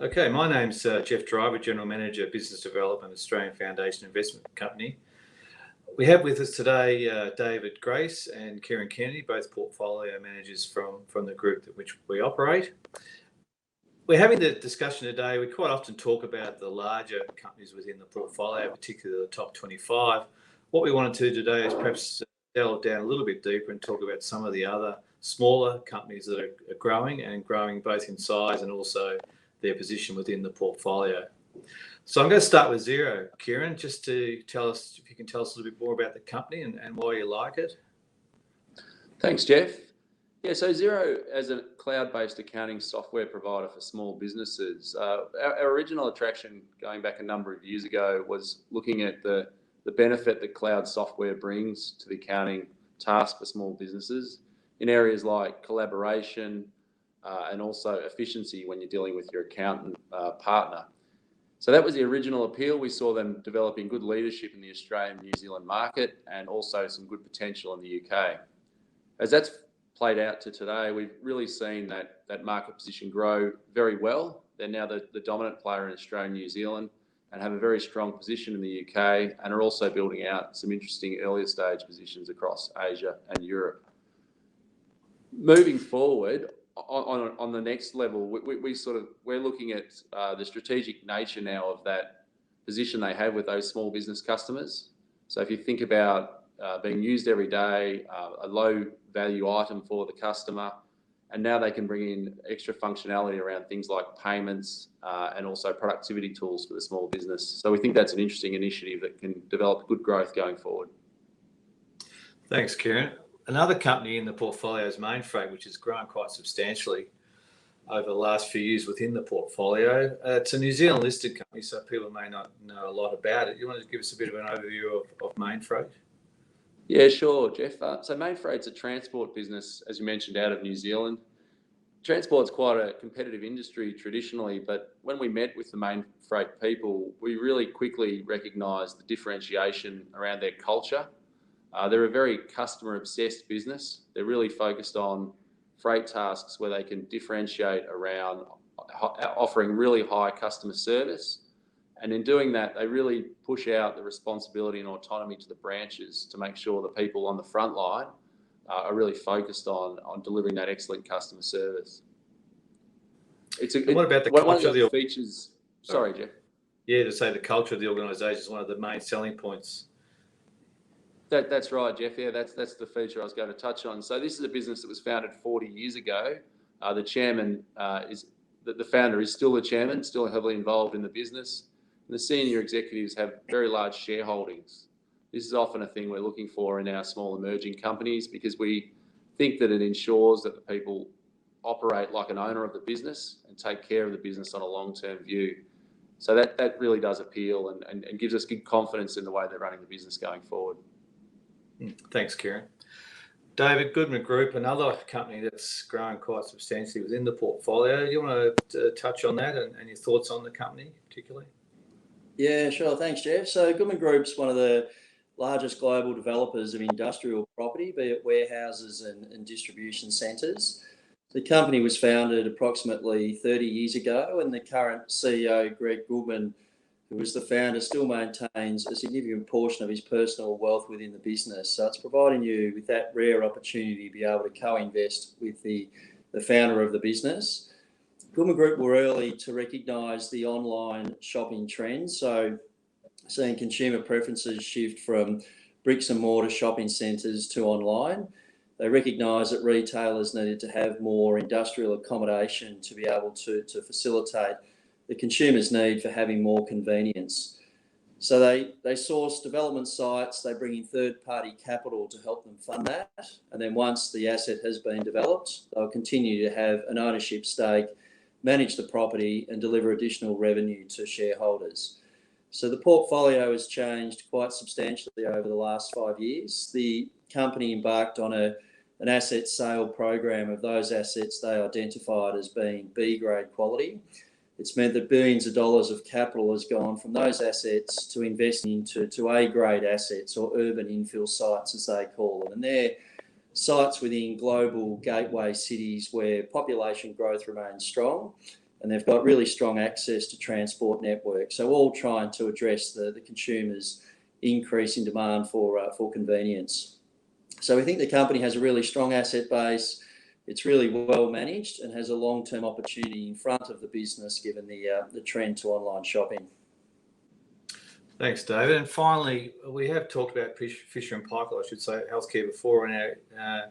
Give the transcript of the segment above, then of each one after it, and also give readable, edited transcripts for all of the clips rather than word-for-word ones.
Okay, my name's Geoff Driver, General Manager, Business Development, Australian Foundation Investment Company. We have with us today David Grace and Kieran Kennedy, both portfolio managers from the group at which we operate. We're having the discussion today. We quite often talk about the larger companies within the portfolio, particularly the top 25. What we want to do today is perhaps delve down a little bit deeper and talk about some of the other smaller companies that are growing both in size and also their position within the portfolio. So I'm going to start with Xero, Kieran, just to tell us, if you can tell us a little bit more about the company and why you like it. Thanks, Geoff. Yeah, so Xero, as a cloud-based accounting software provider for small businesses, our original attraction going back a number of years ago was looking at the benefit that cloud software brings to the accounting task for small businesses in areas like collaboration and also efficiency when you're dealing with your accountant partner. So that was the original appeal. We saw them developing good leadership in the Australian New Zealand market and also some good potential in the UK. As that's played out to today, we've really seen that market position grow very well. They're now the dominant player in Australia and New Zealand and have a very strong position in the UK and are also building out some interesting earlier stage positions across Asia and Europe. Moving forward, on the next level, we're looking at the strategic nature now of that position they have with those small business customers. So if you think about being used every day, a low value item for the customer, and now they can bring in extra functionality around things like payments and also productivity tools for the small business. So we think that's an interesting initiative that can develop good growth going forward. Thanks, Kieran. Another company in the portfolio is Mainfreight, which has grown quite substantially over the last few years within the portfolio. It's a New Zealand listed company, so people may not know a lot about it. You want to give us a bit of an overview of Mainfreight? Yeah, sure, Geoff. So Mainfreight's a transport business, as you mentioned, out of New Zealand. Transport's quite a competitive industry traditionally, but when we met with the Mainfreight people, we really quickly recognised the differentiation around their culture. They're a very customer-obsessed business. They're really focused on freight tasks where they can differentiate around offering really high customer service. And in doing that, they really push out the responsibility and autonomy to the branches to make sure the people on the front line are really focused on delivering that excellent customer service. What about the culture of the features? Sorry, Geoff. Yeah, to say the culture of the organisation is one of the main selling points. That's right, Geoff. Yeah, that's the feature I was going to touch on. So this is a business that was founded 40 years ago. The chairman the founder is still the chairman, still heavily involved in the business. And the senior executives have very large shareholdings. This is often a thing we're looking for in our small emerging companies because we think that it ensures that the people operate like an owner of the business and take care of the business on a long-term view. So that really does appeal and gives us good confidence in the way they're running the business going forward. Thanks, Kieran. David, Goodman Group, another company that's grown quite substantially within the portfolio. Do you want to touch on that and your thoughts on the company particularly? Yeah, sure. Thanks, Geoff. So Goodman Group's one of the largest global developers of industrial property, be it warehouses and distribution centres. The company was founded approximately 30 years ago, and the current CEO, Greg Goodman, who was the founder, still maintains a significant portion of his personal wealth within the business. So it's providing you with that rare opportunity to be able to co-invest with the founder of the business. Goodman Group were early to recognise the online shopping trend, so seeing consumer preferences shift from bricks and mortar shopping centres to online. They recognised that retailers needed to have more industrial accommodation to be able to facilitate the consumer's need for having more convenience. So they source development sites, they bring in third-party capital to help them fund that, and then once the asset has been developed, they'll continue to have an ownership stake, manage the property and deliver additional revenue to shareholders. So the portfolio has changed quite substantially over the last 5 years. The company embarked on an asset sale program of those assets they identified as being B-grade quality. It's meant that billions of dollars of capital has gone from those assets to investing into A-grade assets, or urban infill sites as they call them. And they're sites within global gateway cities where population growth remains strong and they've got really strong access to transport networks. So all trying to address the consumer's increase in demand for convenience. So we think the company has a really strong asset base. It's really well managed and has a long-term opportunity in front of the business given the trend to online shopping. Thanks, David. And finally, we have talked about Fisher & Paykel, I should say, healthcare before in our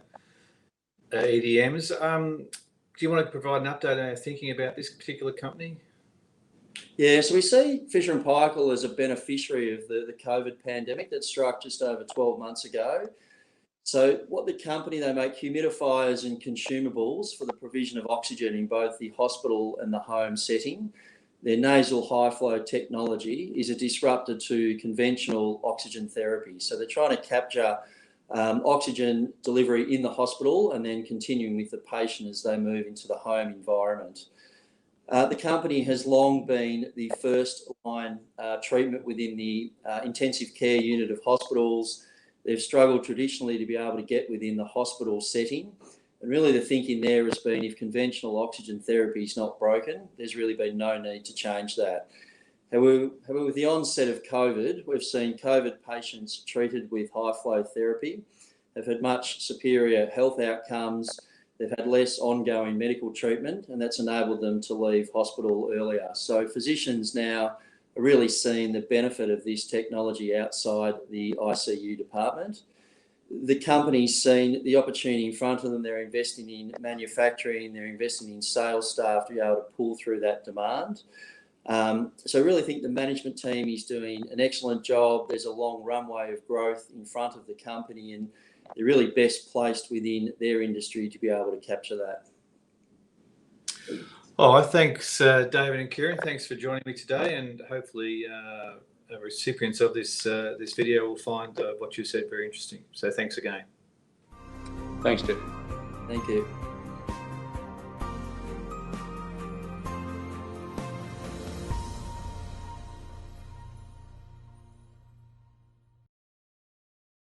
EDMs. Do you want to provide an update on our thinking about this particular company? Yeah, so we see Fisher & Paykel as a beneficiary of the COVID pandemic that struck just over 12 months ago. So what the company, they make humidifiers and consumables for the provision of oxygen in both the hospital and the home setting. Their nasal high flow technology is a disruptor to conventional oxygen therapy. So they're trying to capture oxygen delivery in the hospital and then continuing with the patient as they move into the home environment. The company has long been the first line treatment within the intensive care unit of hospitals. They've struggled traditionally to be able to get within the hospital setting. And really the thinking there has been if conventional oxygen therapy is not broken, there's really been no need to change that. However, with the onset of COVID, we've seen COVID patients treated with high flow therapy have had much superior health outcomes. They've had less ongoing medical treatment, and that's enabled them to leave hospital earlier. So physicians now are really seeing the benefit of this technology outside the ICU department. The company's seen the opportunity in front of them. They're investing in manufacturing, they're investing in sales staff to be able to pull through that demand. So I really think the management team is doing an excellent job. There's a long runway of growth in front of the company, and they're really best placed within their industry to be able to capture that. Oh, thanks, David and Kieran. Thanks for joining me today, and hopefully recipients of this video will find what you said very interesting. So thanks again. Thanks, Geoff. Thank you.